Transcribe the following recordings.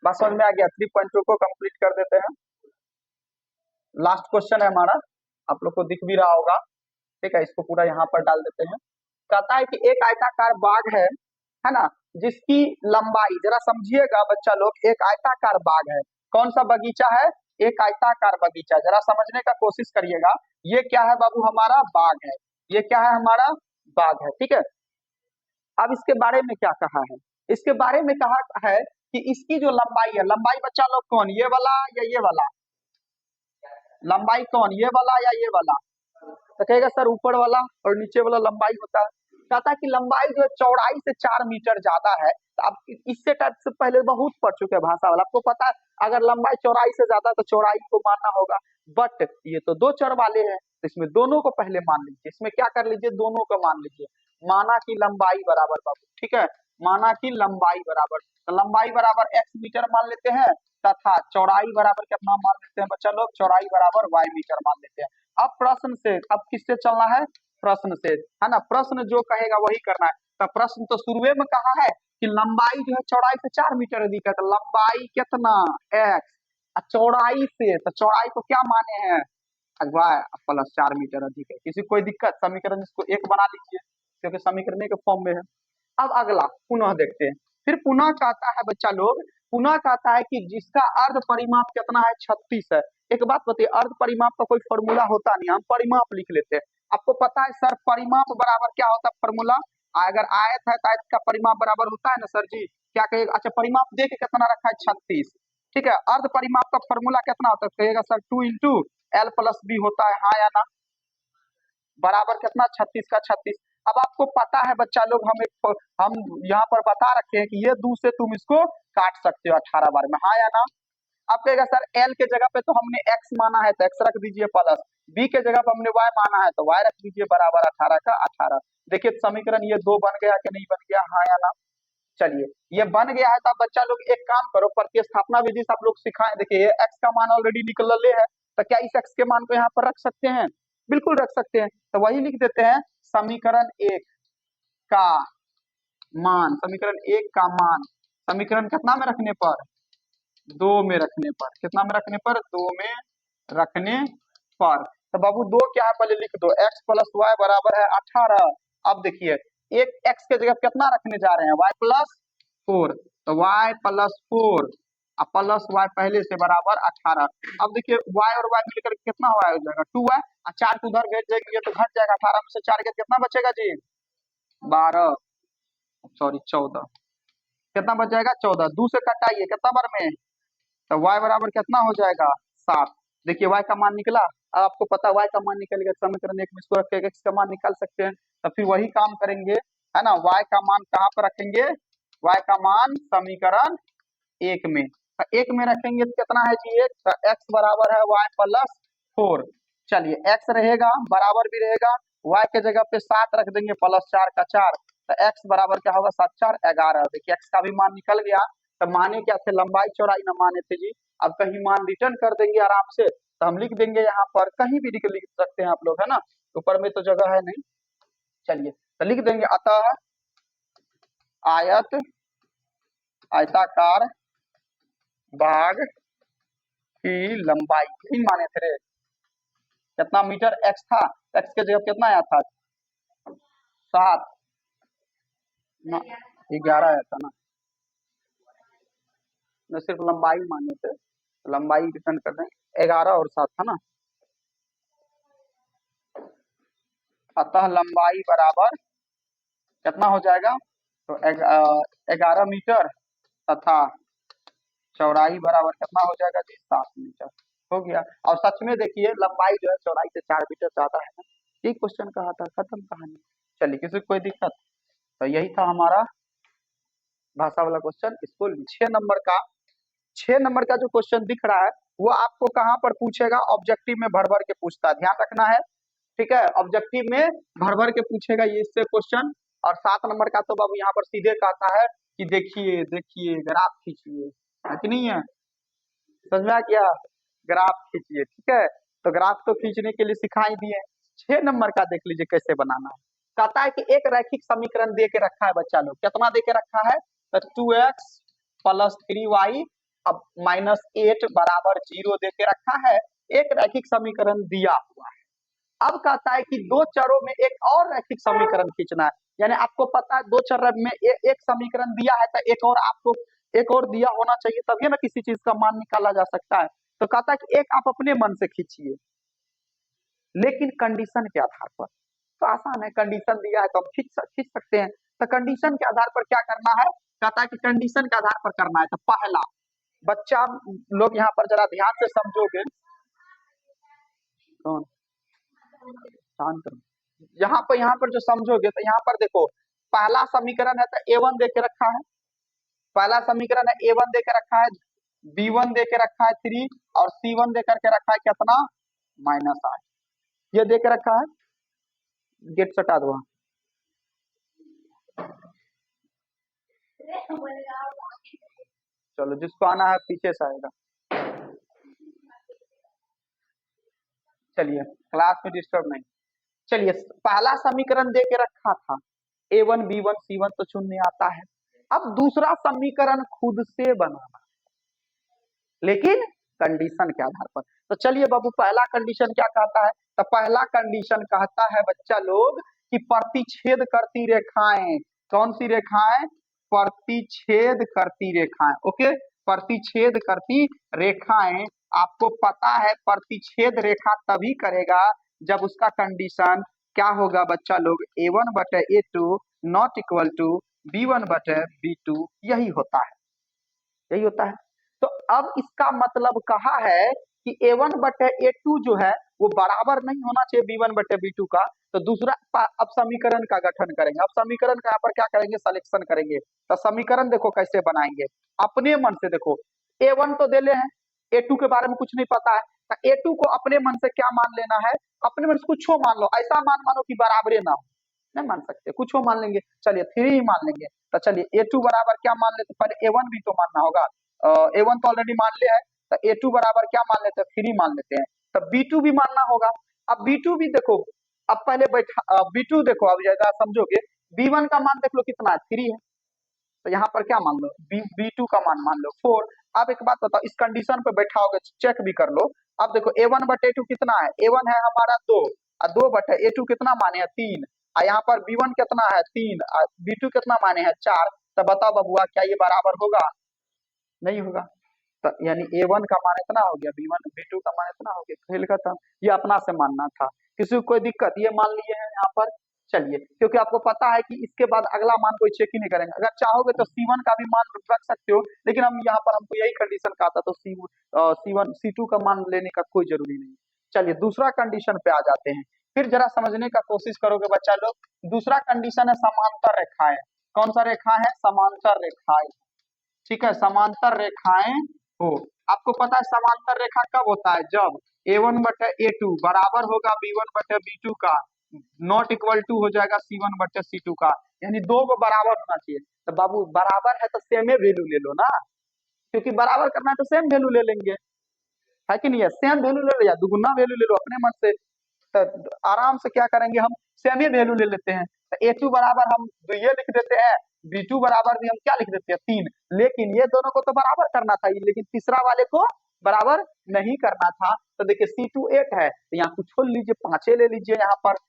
बात समझ में आ गया। 3.2 को कंप्लीट कर देते हैं। लास्ट क्वेश्चन है हमारा, आप लोग को दिख भी रहा होगा, ठीक है। इसको पूरा यहाँ पर डाल देते हैं। कहता है कि एक आयताकार बाग है ना, जिसकी लंबाई, जरा समझिएगा बच्चा लोग, एक आयताकार बाग है। कौन सा बगीचा है? एक आयताकार बगीचा। जरा समझने का कोशिश करिएगा। ये क्या है बाबू? हमारा बाग है। ये क्या है? हमारा बाग है, ठीक है। अब इसके बारे में क्या कहा है? इसके बारे में कहा है कि इसकी जो लंबाई है, लंबाई बच्चा लोग कौन, ये वाला या ये वाला? लंबाई कौन, ये वाला या ये वाला? तो कहेगा सर ऊपर वाला और नीचे वाला लंबाई होता है। कहता है कि लंबाई जो है चौड़ाई से 4 मीटर ज्यादा है। तो आप इससे टाइप से पहले बहुत पढ़ चुके हैं भाषा वाला, आपको पता है अगर लंबाई चौड़ाई से ज्यादा तो चौड़ाई को मानना होगा। बट ये तो दो चर वाले हैं, तो इसमें दोनों को पहले मान लीजिए। इसमें क्या कर लीजिए? दोनों को मान लीजिए। माना कि लंबाई बराबर बाबू, ठीक है, माना कि लंबाई बराबर, तो लंबाई बराबर x मीटर मान लेते हैं, तथा चौड़ाई बराबर कितना मान लेते हैं बच्चा लोग? चौड़ाई बराबर y मीटर मान लेते हैं। अब प्रश्न से, अब किससे चलना है? प्रश्न से, है ना। प्रश्न जो कहेगा वही करना है। तो प्रश्न तो शुरुए में कहा है कि लंबाई जो है चौड़ाई से 4 मीटर अधिक है, तो लंबाई कितना? x। चौड़ाई से, तो चौड़ाई को क्या माने हैं? वाई प्लस 4 मीटर अधिक है। किसी कोई दिक्कत? समीकरण इसको एक बना लीजिए, क्योंकि समीकरण के फॉर्म में है। अब अगला पुनः देखते हैं। फिर पुनः कहता है बच्चा लोग, पुनः कहता है कि जिसका अर्ध परिमाप कितना है? 36 है। एक बात बताइए, अर्ध परिमाप का कोई फॉर्मूला होता नहीं, हम परिमाप लिख लेते हैं। आपको पता है सर परिमाप बराबर क्या होता है? फॉर्मूला, अगर आयत है तो आयत का परिमाप बराबर होता है ना सर जी? क्या कहेगा? अच्छा परिमाप दे के कितना रखा है? 36, ठीक है। अर्ध परिमाप का फॉर्मूला कितना होता है? कहेगा sir 2 into L plus B होता है, हाँ या ना? बराबर कितना? 36 का 36। अब आपको पता है बच्चा लोग, हम यहाँ पर बता रखे हैं कि ये 2 से तुम इसको काट सकते हो 18 बार में, हाँ या ना? अब कहेगा सर एल के जगह पे तो हमने एक्स माना है तो एक्स रख दीजिए, प्लस बी के जगह पे हमने वाई माना है तो वाई रख दीजिए, बराबर 18 का 18। देखिए समीकरण ये 2 बन गया कि नहीं बन गया, हाँ या ना? चलिए ये बन गया है तो अब बच्चा लोग एक काम करो, प्रतिस्थापना विधि से आप लोग सिखाएं। देखिए ये एक्स का मान ऑलरेडी निकल है, तो क्या इस एक्स के मान को यहाँ पर रख सकते हैं? बिल्कुल रख सकते हैं। तो वही लिख देते हैं, समीकरण 1 का मान, समीकरण 1 का मान, समीकरण कितना में रखने पर? 2 में रखने पर। कितना में रखने पर? 2 में रखने पर। तो बाबू 2 क्या है पहले लिख दो, x प्लस वाई बराबर है 18। अब देखिए एक x के जगह कितना रखने जा रहे हैं? y प्लस 4, तो y प्लस 4 प्लस y पहले से बराबर 18। अब देखिए y और y मिलकर कितना हो जाएगा? 2y, 4 को उधर भेज देंगे तो घट जाएगा, 18 में से 4 के कितना बचेगा जी? 12, सॉरी 14। कितना बच जाएगा? 14। 2 से कटाइए कितना बार में? तो y बराबर कितना हो जाएगा? 7। देखिए y का मान निकला। अब आपको पता है y का मान निकल गया, समीकरण 1 में इसको रख के x का मान निकाल सकते हैं। तो फिर वही काम करेंगे, है ना। y का मान कहाँ पर रखेंगे? y का मान समीकरण 1 में, तो 1 में रखेंगे तो कितना है जी? 1, तो x बराबर है y प्लस 4। चलिए x रहेगा, बराबर भी रहेगा, y के जगह पे 7 रख देंगे, प्लस 4 का 4, तो x बराबर क्या होगा? 7 4 11। देखिए x का भी मान निकल गया। तो माने क्या थे? लंबाई चौड़ाई ना माने थे जी। अब कहीं मान रिटर्न कर देंगे आराम से, तो हम लिख देंगे यहाँ पर, कहीं भी लिख सकते हैं आप लोग, है ना, ऊपर में तो जगह है नहीं। चलिए तो लिख देंगे, अतः आयत आयताकार बाग की लंबाई, यही माने थे रे, कितना मीटर? x था, x के जगह कितना आया था? 7 ना 11 आया था ना, मैं सिर्फ लंबाई माने थे, लंबाई रिटर्न कर दें, 11 और 7 था ना। अतः लंबाई बराबर कितना हो जाएगा? तो 11 मीटर, तथा चौड़ाई बराबर कितना हो जाएगा जी? 7 मीटर। हो गया। और सच में देखिए लंबाई जो है चौड़ाई से 4 मीटर ज्यादा है ना। ये क्वेश्चन कहा था, खत्म कहानी। चलिए किसी को कोई दिक्कत? तो यही था हमारा भाषा वाला क्वेश्चन। इसको 6 नंबर का जो क्वेश्चन दिख रहा है वो आपको कहाँ पर पूछेगा? ऑब्जेक्टिव में भर भर के पूछता है, ध्यान रखना है, ठीक है। ऑब्जेक्टिव में भर भर के पूछेगा ये इससे क्वेश्चन। और 7 नंबर का तो बाबू यहाँ पर सीधे कहता है कि देखिए देखिए ग्राफ खींचिए, है कि नहीं है? समझ में आ गया? ग्राफ खींचिए, ठीक है। तो ग्राफ तो खींचने के लिए सिखा ही दिए। 6 नंबर का देख लीजिए कैसे बनाना है। कहता है कि एक रैखिक समीकरण दे के रखा है बच्चा लोग, कितना दे के रखा है? तो 2x प्लस 3y अब -8 बराबर 0 दे के रखा है, एक रैखिक समीकरण दिया हुआ है। अब कहता है कि दो चरों में एक और रैखिक समीकरण खींचना है, यानी आपको पता है दो चर में एक समीकरण दिया है तो एक और आपको एक और दिया होना चाहिए, तभी ना किसी चीज का मान निकाला जा सकता है। तो कहता है कि एक आप अपने मन से खींचिए, लेकिन कंडीशन के आधार पर। तो आसान है, कंडीशन दिया है तो हम खींच सकते हैं। तो कंडीशन के आधार पर क्या करना है, कहता है कि कंडीशन के आधार पर करना है। तो पहला बच्चा लोग यहाँ पर जरा ध्यान से समझोगे, कौन शांत रहो। यहाँ पर जो समझोगे तो यहाँ पर देखो, पहला समीकरण है तो A1 दे के रखा है, पहला समीकरण है A1 दे के रखा है, B1 दे के रखा है 3 और C1 दे करके रखा है कितना -8, ये दे के रखा है। गेट सटा दो, चलो जिसको आना है पीछे से आएगा। चलिए क्लास में डिस्टर्ब नहीं। चलिए पहला समीकरण दे के रखा था A1 B1 C1 तो शून्य आता है। अब दूसरा समीकरण खुद से बनाना, लेकिन कंडीशन के आधार पर। तो चलिए बाबू पहला कंडीशन क्या कहता है, तो पहला कंडीशन कहता है बच्चा लोग कि प्रतिच्छेद करती रेखाएं, कौन सी रेखाएं, प्रतिच्छेद करती रेखाएं। ओके, प्रतिच्छेद करती रेखाएं, आपको पता है प्रतिच्छेद रेखा तभी करेगा जब उसका कंडीशन क्या होगा बच्चा लोग, A1/A2 not equal to B1/B2, यही होता है, यही होता है। तो अब इसका मतलब कहा है कि A1/A2 जो है वो बराबर नहीं होना चाहिए B1/B2 का। तो दूसरा अब समीकरण का गठन करेंगे, अब समीकरण का यहाँ पर क्या करेंगे, सिलेक्शन करेंगे। तो समीकरण देखो कैसे बनाएंगे, अपने मन से देखो, A1 तो दे ले हैं, A2 के बारे में कुछ नहीं पता है, तो A2 को अपने मन से क्या मान लेना है, अपने मन से कुछ मान लो, ऐसा मान मानो कि बराबरे ना हो, नहीं मान सकते, कुछ मान लेंगे। चलिए 3 ही मान लेंगे। तो चलिए A2 बराबर क्या मान लेते, पहले A1 भी तो मानना होगा, A1 तो ऑलरेडी मान लिया है, तो A2 बराबर क्या मान लेते हैं, 3 मान लेते हैं। तो B2 भी मानना होगा। अब B2 भी देखो, अब पहले बैठा B2 देखो, अब जगह समझोगे, B1 का मान देख लो कितना है, 3 है, तो यहाँ पर क्या मान लो, B2 का मान लो 4। अब एक बात बताओ, इस कंडीशन पे बैठाओगे चेक भी कर लो। अब देखो A1/A2 कितना है, A1 है हमारा 2 और 2/A2 कितना माने हैं 3, और यहाँ पर B1 कितना है 3 और B2 कितना माने हैं 4। तो बताओ बबुआ क्या ये बराबर होगा, नहीं होगा। तो यानी A1 का मान इतना हो गया, B1 B2 का मान इतना हो गया, खेल खत्म। ये अपना से मानना था, किसी को कोई दिक्कत, ये मान लिए हैं यहाँ पर। चलिए क्योंकि आपको पता है कि इसके बाद अगला मान कोई चेक ही नहीं करेंगे, अगर चाहोगे तो C1 का भी मान रख सकते हो, लेकिन हम यहाँ पर हमको यही कंडीशन का था, तो C1 C2 का मान लेने का कोई जरूरी नहीं। चलिए दूसरा कंडीशन पे आ जाते हैं, फिर जरा समझने का कोशिश करोगे बच्चा लोग। दूसरा कंडीशन है समांतर रेखाएं, कौन सा रेखा है, समांतर रेखाएं, ठीक है, समांतर रेखाएं हो। आपको पता है समांतर रेखा कब होता है, जब A1/A2 बराबर होगा B1/B2 का, नॉट इक्वल टू हो जाएगा C1/C2 का, यानी दो को बराबर होना चाहिए। तो बाबू बराबर है तो सेम वैल्यू ले लो ना, क्योंकि बराबर करना है तो सेम वैल्यू ले लेंगे, है कि नहीं है, सेम वैल्यू ले लो या दुगुना वैल्यू ले लो अपने मन से। तो आराम से क्या करेंगे, हम सेम ही वैल्यू ले लेते हैं। तो A2 बराबर हम ये लिख देते हैं, B2 बराबर भी हम क्या लिख देते हैं 3, लेकिन ये दोनों को तो बराबर करना था, लेकिन तीसरा वाले को बराबर नहीं करना था। तो देखिए C2 8 है, तो यहाँ कुछ छोड़ लीजिए, 5 ले लीजिए, यहाँ पर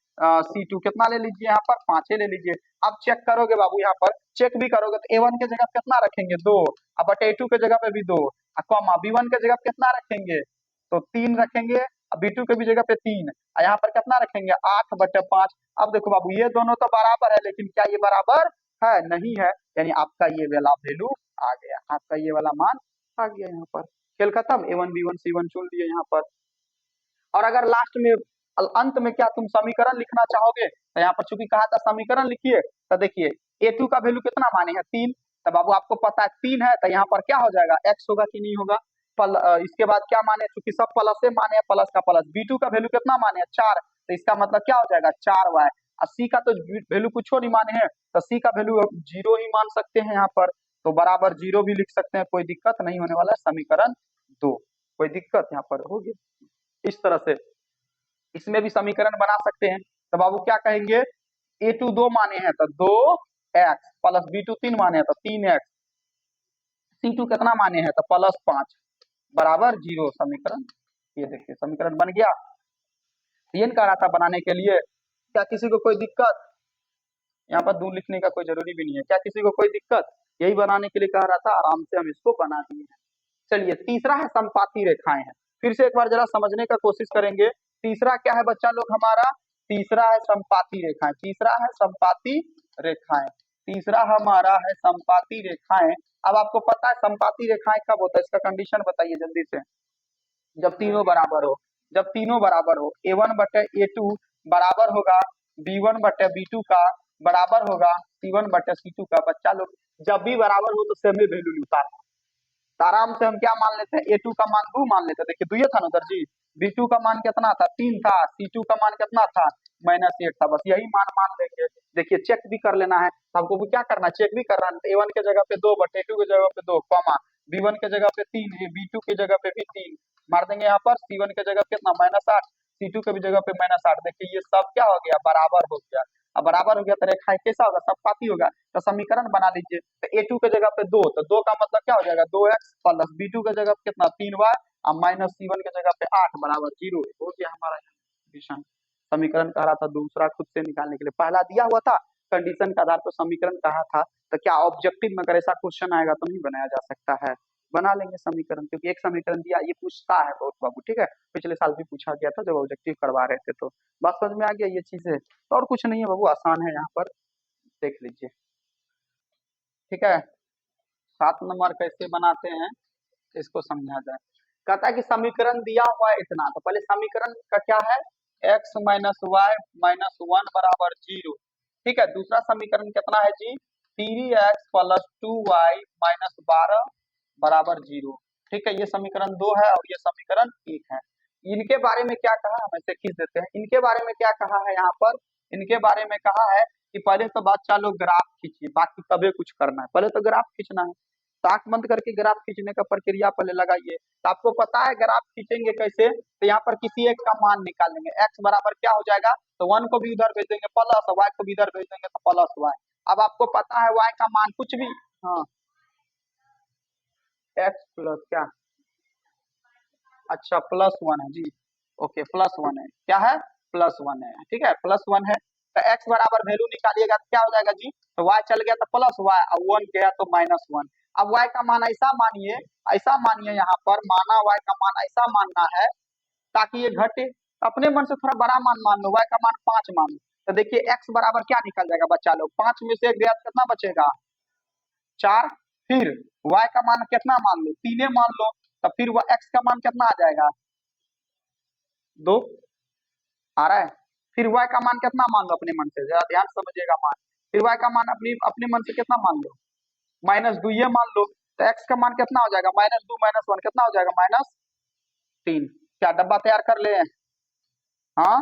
C2 कितना ले लीजिए, यहाँ पर 5 ले लीजिए। अब चेक करोगे बाबू, यहाँ पर चेक भी करोगे तो A1 के जगह कितना रखेंगे 2, अब A2 के जगह पे भी 2, कॉमा B1 के जगह पे कितना रखेंगे, तो 3 रखेंगे, B2 के भी जगह पे 3, यहाँ पर कितना रखेंगे 8/5। अब देखो बाबू ये दोनों तो बराबर है, लेकिन क्या ये बराबर है, नहीं है, यानी आपका ये वाला वैल्यू आ गया, आपका ये वाला मान आ गया। यहाँ पर खेल खत्म, A1 B1 C1 चुन लिए यहाँ पर। और अगर लास्ट में अंत में क्या तुम समीकरण लिखना चाहोगे, तो यहाँ पर चूंकि कहा था समीकरण लिखिए, तो देखिए A2 का वैल्यू कितना माने हैं 3, तो बाबू आपको पता है 3 है, तो यहाँ पर क्या हो जाएगा x होगा कि नहीं होगा, इसके बाद क्या माने, चूंकि सब प्लस से माने हैं, प्लस का प्लस, B2 का वैल्यू कितना माने हैं 4, तो इसका मतलब क्या हो जाएगा 4y, और C का तो वैल्यू कुछ नहीं माने हैं, तो C का वैल्यू 0 ही मान सकते हैं यहाँ पर, तो बराबर 0 भी लिख सकते हैं, कोई दिक्कत नहीं होने वाला है। समीकरण 2, कोई दिक्कत यहाँ पर होगी, इस तरह से इसमें भी समीकरण बना सकते हैं। तो बाबू क्या कहेंगे, A2 2 माने हैं तो 2x प्लस B2 3 माने हैं तो 3x, C2 कितना माने हैं तो +5 बराबर 0 समीकरण। ये देखिए समीकरण बन गया। ये कह रहा था बनाने के लिए, क्या किसी को कोई दिक्कत? यहाँ पर दूर लिखने का कोई जरूरी भी नहीं है। क्या किसी को कोई दिक्कत? यही बनाने के लिए कह रहा था, आराम से हम इसको बना दिए हैं। चलिए तीसरा है संपाती रेखाएं हैं। फिर से एक बार जरा समझने का कोशिश करेंगे। तीसरा क्या है बच्चा लोग हमारा? तीसरा है संपाती रेखाएं। तीसरा है संपाती रेखाएं। तीसरा हमारा है संपाती रेखाएं। अब आपको पता है संपाती रेखाएं कब होता है? इसका कंडीशन बताइए जल्दी से। जब तीनों बराबर हो। जब तीनों बराबर हो, A1/A2 बराबर होगा B1/B2 का, बराबर होगा C1/C2 का। बच्चा लोग जब भी बराबर हो तो सेमी वैल्यू निकाल। तो आराम से हम क्या मान लेते हैं? A2 का मान 2 मान लेते हैं। देखिए 2 ये था ना उधर जी। B2 का मान कितना था? 3 था। C2 का मान कितना था? -8 था। बस यही मान मान लेंगे। देखिए चेक भी कर लेना है, तो हमको भी क्या करना है? चेक भी करना है। A1 के जगह पे 2/A2 की जगह पे 2 कॉमा B1 के जगह पे 3 है, B2 की जगह पे भी 3 मार देंगे। यहाँ पर C1 के जगह पे कितना? -8, C2 के भी जगह पे -8। देखिए ये सब क्या हो गया? बराबर हो गया। अब बराबर हो गया तो रेखा कैसा होगा? सबपाती होगा। तो समीकरण बना लीजिए। तो A2 के जगह पे 2, तो 2 का मतलब क्या हो जाएगा? 2x प्लस B2 के जगह पे कितना? 3y और माइनस C1 के जगह पे 8 बराबर 0 हो गया हमारा कंडीशन। समीकरण कह रहा था दूसरा खुद से निकालने के लिए, पहला दिया हुआ था कंडीशन के आधार पर समीकरण कहा था। तो क्या ऑब्जेक्टिव में अगर ऐसा क्वेश्चन आएगा तो नहीं बनाया जा सकता है? बना लेंगे समीकरण, क्योंकि एक समीकरण दिया, ये पूछता है बहुत बाबू, ठीक है। पिछले साल भी पूछा गया था जब ऑब्जेक्टिव करवा रहे थे। तो बात समझ में आ गया ये चीजें। तो और कुछ नहीं है बाबू, आसान है, यहाँ पर देख लीजिए, ठीक है। 7 नंबर कैसे बनाते हैं इसको समझा जाए। कहता है कि समीकरण दिया हुआ है इतना, तो पहले समीकरण का क्या है? x - y - 1 बराबर 0, ठीक है। दूसरा समीकरण कितना है जी? 3x + 2y - 12 बराबर 0, ठीक है। ये समीकरण 2 है और ये समीकरण 1 है। इनके बारे में क्या कहा, हम ऐसे खींच देते हैं। इनके बारे में क्या कहा है यहाँ पर? इनके बारे में कहा है कि पहले तो बच्चा लोग ग्राफ खींचिए, बाकी तबे कुछ करना है। पहले तो ग्राफ खींचना है, तो आंख बंद करके ग्राफ खींचने का प्रक्रिया पहले लगाइए। तो आपको पता है ग्राफ खींचेंगे कैसे? तो यहाँ पर किसी एक का मान निकालेंगे। x बराबर क्या हो जाएगा? तो 1 को भी उधर भेज देंगे प्लस, y को भी इधर भेज देंगे तो प्लस y। अब आपको पता है y का मान कुछ भी, हाँ x प्लस क्या? अच्छा +1 है जी, ओके +1 है। क्या है? +1 है, ठीक है, +1 है। तो x बराबर वैल्यू निकालिएगा तो क्या हो जाएगा जी? तो y चल गया तो +y और 1 गया तो -1। अब y का मान ऐसा मानिए यहाँ पर माना y का मान ऐसा मानना है ताकि ये घटे। अपने मन से थोड़ा बड़ा मान लो, y का मान 5 मान लो। तो देखिए x बराबर क्या निकल जाएगा बच्चा लोग? 5 में से 1 गया तो कितना बचेगा? 4। फिर y का मान कितना मान लो? 3 मान लो। तो फिर x का मान कितना आ जाएगा? 2 आ रहा है। फिर y का मान कितना मान लो अपने मन से? जरा ध्यान से समझिएगा मान। फिर y का मान अपने मन से कितना मान लो? -2 ये मान लो। तो x का मान कितना हो जाएगा? -2 - 1 कितना हो जाएगा? -3। क्या डब्बा तैयार कर ले? हाँ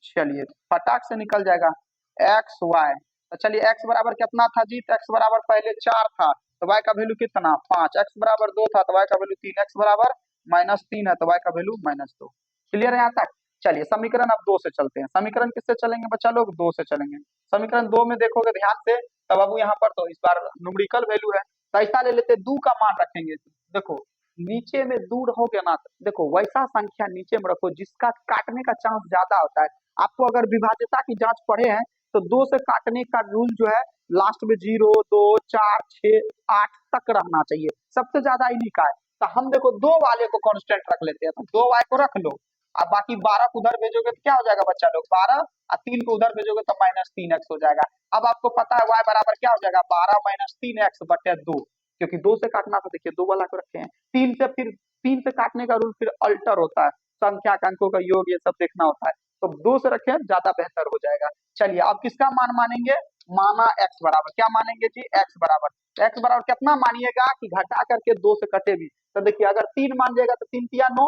चलिए फटाक से निकल जाएगा। एक्स वाई, तो चलिए x बराबर कितना था जी? तो x बराबर पहले 4 था, तो y का वैल्यू कितना? 5। x बराबर 2 था तो y का वैल्यू 3। x बराबर -3 है तो y का वैल्यू -2। क्लियर है यहाँ तक? चलिए समीकरण अब 2 से चलते हैं। समीकरण किससे चलेंगे बच्चा लोग? 2 से चलेंगे। समीकरण 2 में देखोगे ध्यान से, तब अब यहाँ पर तो इस बार न्यूमेरिकल वैल्यू है, तो ऐसा ले लेते 2 का मान रखेंगे। देखो नीचे में दूर हो गया ना, देखो वैसा संख्या नीचे में रखो जिसका काटने का चांस ज्यादा होता है। आपको अगर विभाज्यता की जांच पढ़े हैं तो 2 से काटने का रूल जो है लास्ट में 0, 2, 4, 6, 8 तक रहना चाहिए, सबसे ज्यादा इन्हीं का है। तो हम देखो 2 वाले को कांस्टेंट रख लेते हैं, तो 2 वाले को रख लो। अब बाकी 12 को उधर भेजोगे तो क्या हो जाएगा बच्चा लोग? 12 और 3 को उधर भेजोगे तो -3x हो जाएगा। अब आपको पता है y बराबर क्या हो जाएगा? 12 - 3x/2, क्योंकि 2 से काटना तो देखिए 2 वाला को रखे हैं। 3 से काटने का रूल फिर अल्टर होता है, संख्या का अंकों का योग ये सब देखना होता है, तो 2 से रखें ज्यादा बेहतर हो जाएगा। चलिए अब किसका मान मानेंगे? माना x बराबर क्या मानेंगे जी? x बराबर कितना मानिएगा कि घटा करके 2 से कटे भी। तो देखिए अगर 3 मान जाएगा तो 3 तिया 9,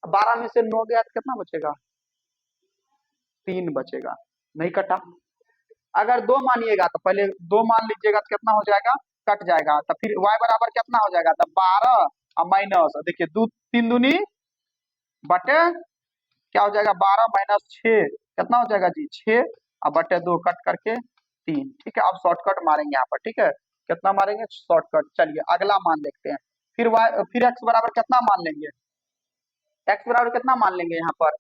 12 में से 9 गया तो कितना बचेगा? 3 बचेगा, नहीं कटा। अगर 2 मानिएगा तो पहले 2 मान लीजिएगा तो कितना हो जाएगा? कट जाएगा। तो फिर y बराबर कितना हो जाएगा? तो 12 और माइनस, देखिए 3 दूनी बटे क्या हो जाएगा? 12 - 6 कितना हो जाएगा जी? 6 और बटे 2 कट करके 3, ठीक है। अब शॉर्टकट मारेंगे यहाँ पर, ठीक है। कितना मारेंगे शॉर्टकट। चलिए अगला मान देखते हैं। फिर x बराबर कितना मान लेंगे, x बराबर कितना मान लेंगे यहाँ पर।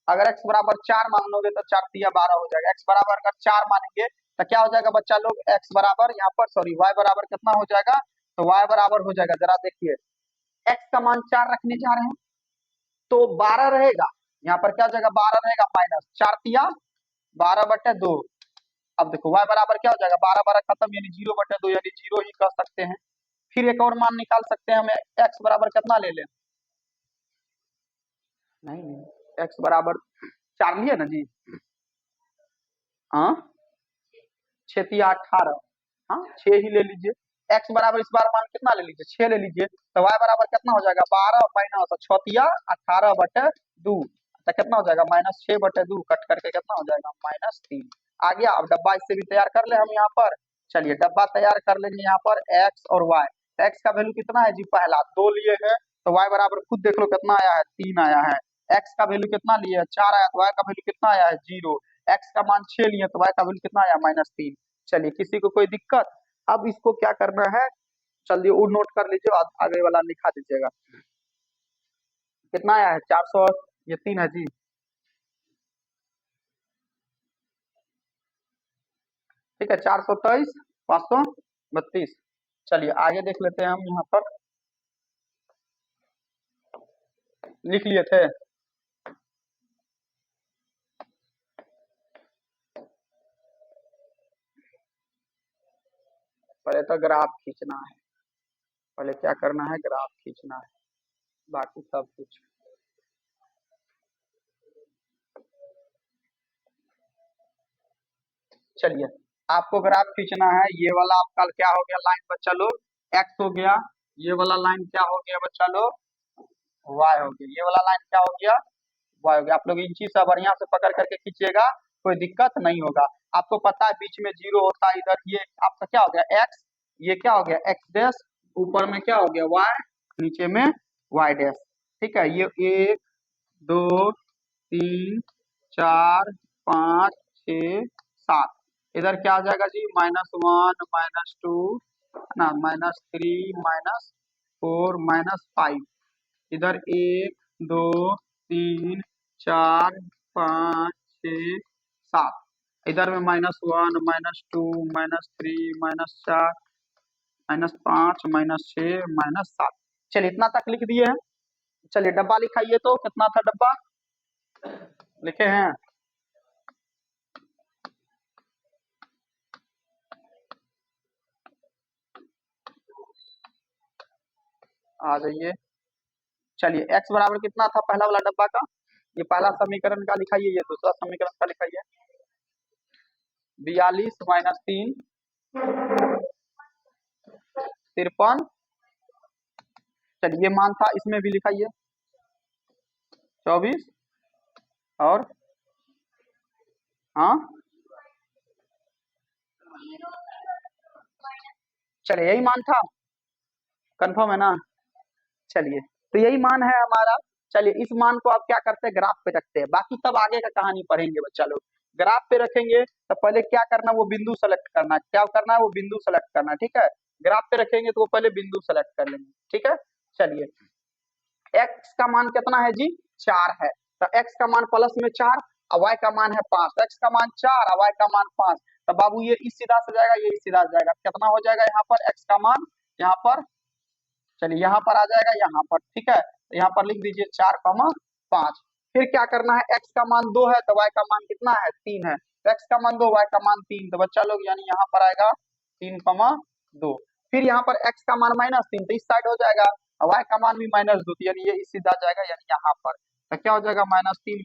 अगर x बराबर 4 मान लोगे तो 4 तिया 12 हो जाएगा। x बराबर अगर 4 मानेंगे तो क्या हो जाएगा बच्चा लोग, x बराबर यहाँ पर सॉरी y बराबर कितना हो जाएगा, तो y बराबर हो जाएगा, जरा देखिए x का मान 4 रखने जा रहे हैं तो 12 रहेगा, यहाँ पर क्या हो जाएगा 12 रहेगा, माइनस 4 तिया 12/2। अब देखो y बराबर क्या हो जाएगा, 12 खत्म यानी 0/2 यानी 0 ही कह सकते हैं। फिर एक और मान निकाल सकते हैं, हमें x बराबर कितना ले लें, नहीं x बराबर 4 लिए ना जी, हाँ 6 तिया 18, हाँ 6 ही ले लीजिए। x बराबर इस बार मान कितना ले लीजिए, 6 ले लीजिए, तो y बराबर कितना हो जाएगा 12 माइनस 6 तिया 18/2, तो कितना हो जाएगा -6/2, कट करके कितना हो जाएगा -3 आ गया। अब डब्बा इससे भी तैयार कर ले हम यहाँ पर। चलिए डब्बा तैयार कर लेंगे यहाँ पर x और y। तो x का वैल्यू कितना है जी, पहला 2 लिए है, तो y बराबर खुद देख लो कितना आया है 3 आया है। x का वैल्यू कितना लिए है 4 आया, तो y का वैल्यू कितना आया है 0। x का मान 6 लिए तो y का वैल्यू कितना आया -3। चलिए किसी को कोई दिक्कत। अब इसको क्या करना है, चलिए वो नोट कर लीजिए, आगे वाला लिखा दीजिएगा। कितना आया है 400, ये 3 है जी, ठीक है 423 532। चलिए आगे देख लेते हैं हम यहाँ पर, लिख लिए थे। पहले तो ग्राफ खींचना है, पहले क्या करना है ग्राफ खींचना है, बाकी सब कुछ। चलिए आपको ग्राफ खींचना है, ये वाला आपका क्या हो गया लाइन बच्चा लोग, x हो गया, ये वाला लाइन क्या हो गया बच्चा लोग, y हो गया, ये वाला लाइन क्या हो गया y हो गया। आप लोग इंची से बढ़िया से पकड़ करके खींचिएगा, कोई दिक्कत नहीं होगा। आपको पता है बीच में 0 होता है, इधर ये आपका क्या हो गया x, ये क्या हो गया x डैश, ऊपर में क्या हो गया y, नीचे में y डैश, ठीक है। ये 1 2 3 4 5 6 7, इधर क्या आ जाएगा जी -1 -2 ना -3 -4 -5, इधर 1 2 3 4 5 6 7, इधर में -1 -2 -3 -4 -5 -6 -7। चलिए इतना तक लिख दिए हैं। चलिए डब्बा लिखाइए, तो कितना था डब्बा लिखे हैं, आ जाइए। चलिए x बराबर कितना था पहला वाला डब्बा का, ये पहला समीकरण का लिखाइए, ये दूसरा समीकरण का लिखाइए, 42 - 3 53। चलिए ये मान था, इसमें भी लिखाइए 24 और हाँ, चलिए यही मान था, कंफर्म है ना। चलिए तो यही मान है हमारा। चलिए इस मान को आप क्या करते हैं ग्राफ पे रखते हैं, बाकी तब आगे का कहानी पढ़ेंगे बच्चा लोग। ग्राफ पे रखेंगे तो पहले क्या करना, वो बिंदु सेलेक्ट करना है, क्या करना है वो बिंदु सेलेक्ट करना है, ठीक है। ग्राफ पे रखेंगे तो वो पहले बिंदु सेलेक्ट कर लेंगे, ठीक है। चलिए x का मान कितना है जी 4 है, तो x का मान प्लस में 4 और y का मान है 5, x का मान 4 और y का मान 5, तो बाबू ये इस सीधा से जाएगा, ये इस सीधा से जाएगा, कितना हो जाएगा यहाँ पर x का मान, यहाँ पर चलिए यहाँ पर आ जाएगा यहाँ पर, ठीक है। तो यहाँ पर लिख दीजिए 4,5। फिर क्या करना है, x का मान 2 है तो y का मान कितना है 3 है, तो x का मान 2 y का मान 3, तो बच्चा लोग यानी यहाँ पर आएगा 3,2। फिर यहाँ पर x का मान -3 तो इस साइड हो जाएगा, और y का मान भी -2 यानी ये इस सीधा जाएगा यानी यहाँ पर, तो क्या हो जाएगा -3,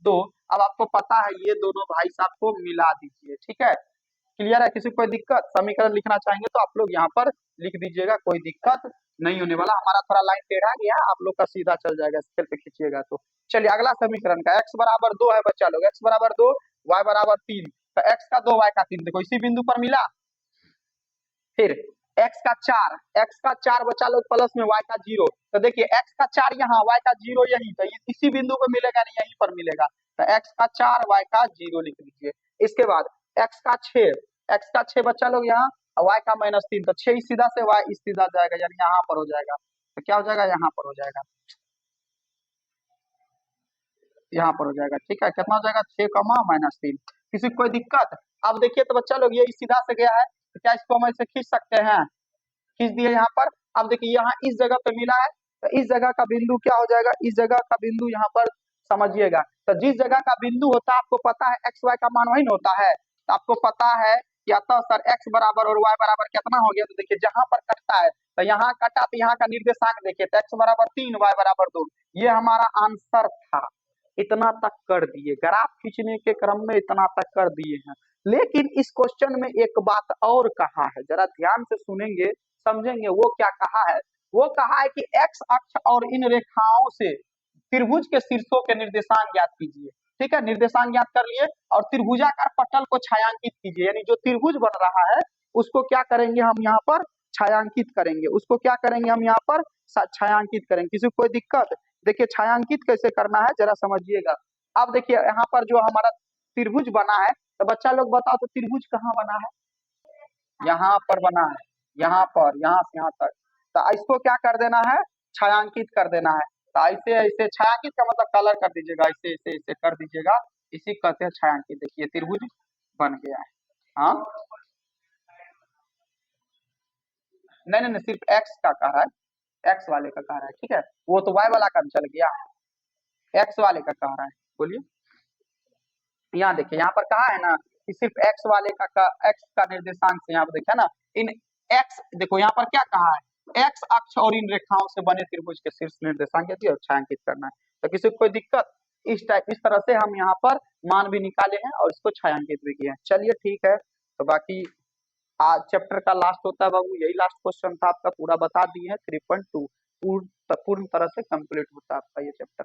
-2। अब आपको पता है ये दोनों भाई साहब को मिला दीजिए, ठीक है। क्लियर है, किसी को कोई दिक्कत, समीकरण लिखना चाहेंगे तो आप लोग यहाँ पर लिख दीजिएगा, कोई दिक्कत नहीं होने वाला। हमारा थोड़ा लाइन टेढ़ा गया, आप लोग का सीधा चल जाएगा स्केल पे खींचिएगा तो। चलिए अगला समीकरण का x बराबर 2 है बच्चा लोग, x बराबर 2 y बराबर 3, तो x का 2 y का 3 देखो इसी बिंदु पर मिला। फिर x का 4 बच्चा लोग प्लस में y का 0, तो देखिए x का 4 यहाँ y का 0 यही, तो इसी बिंदु पर मिलेगा नहीं यहीं पर मिलेगा, तो x का 4 y का 0 लिख लीजिए। इसके बाद x का 6 बच्चा लोग यहाँ और y का -3, तो 6 इस सीधा से y इस सीधा जाएगा, यानी यहाँ पर हो जाएगा। तो क्या हो जाएगा, यहाँ पर हो जाएगा, यहाँ पर हो जाएगा। ठीक है, कितना हो जाएगा, 6 -3। किसी को कोई दिक्कत? अब देखिए तो बच्चा लोग, ये इस सीधा से गया है, तो क्या इसको हम ऐसे खींच सकते हैं? खींच दिए यहाँ पर। अब देखिए यहाँ इस जगह पे मिला है, तो इस जगह का बिंदु क्या हो जाएगा, इस जगह का बिंदु यहाँ पर समझिएगा। तो जिस जगह का बिंदु होता है, आपको पता है एक्स वाई का मान वही न होता है, तो आपको पता है कि अतः सर एक्स बराबर और वाई बराबर कितना हो गया। तो देखिए जहां पर कटता है, तो यहाँ कटा, तो यहाँ का निर्देशांक देखिए, तो एक्स बराबर 3, वाई बराबर 2, ये हमारा आंसर था। इतना तक कर दिए, ग्राफ खींचने के क्रम में इतना तक कर दिए हैं। लेकिन इस क्वेश्चन में एक बात और कहा है, जरा ध्यान से सुनेंगे, समझेंगे। वो क्या कहा है? वो कहा है कि एक्स अक्ष और इन रेखाओं से त्रिभुज के शीर्षों के निर्देशांक ज्ञात कीजिए। ठीक है, निर्देशांक ज्ञात कर लिए, और त्रिभुजाकार पटल को छायांकित कीजिए, यानी जो त्रिभुज बन रहा है उसको क्या करेंगे हम यहाँ पर, छायांकित करेंगे। उसको क्या करेंगे हम यहाँ पर, छायांकित करेंगे। किसी को कोई दिक्कत? देखिए छायांकित कैसे करना है जरा समझिएगा। अब देखिए यहाँ पर जो हमारा त्रिभुज बना है, तो बच्चा लोग बताओ तो त्रिभुज कहाँ बना है? यहाँ पर बना है, यहाँ पर, यहाँ से यहाँ तक। तो इसको क्या कर देना है, छायांकित कर देना है। तो ऐसे ऐसे छायांकित का मतलब कलर कर दीजिएगा, ऐसे ऐसे ऐसे कर दीजिएगा, इसी कहते हैं छायांकित। देखिए त्रिभुज बन गया है। हाँ, नहीं नहीं नहीं, सिर्फ एक्स का कह रहा है, एक्स वाले का कह रहा है। ठीक है, वो तो वाई वाला का भी चल गया, एक्स वाले का कह रहा है। बोलिए, यहाँ देखिए, यहाँ पर कहा है ना कि सिर्फ एक्स वाले का एक्स का निर्देशांक से, यहाँ पर देखिए ना, इन एक्स, देखो यहाँ पर क्या कहा है, एक्स अक्ष और इन रेखाओं से बने त्रिभुज के शीर्ष निर्देशांक यदि और छायांकित करना है। तो किसी को कोई दिक्कत? इस तरह से हम यहाँ पर मान भी निकाले हैं और इसको छायांकित भी किए हैं। चलिए ठीक है, तो बाकी आज चैप्टर का लास्ट होता है बाबू, यही लास्ट क्वेश्चन था आपका, पूरा बता दिए हैं। 3.2 पूर्ण तरह से कंप्लीट होता है आपका ये चैप्टर।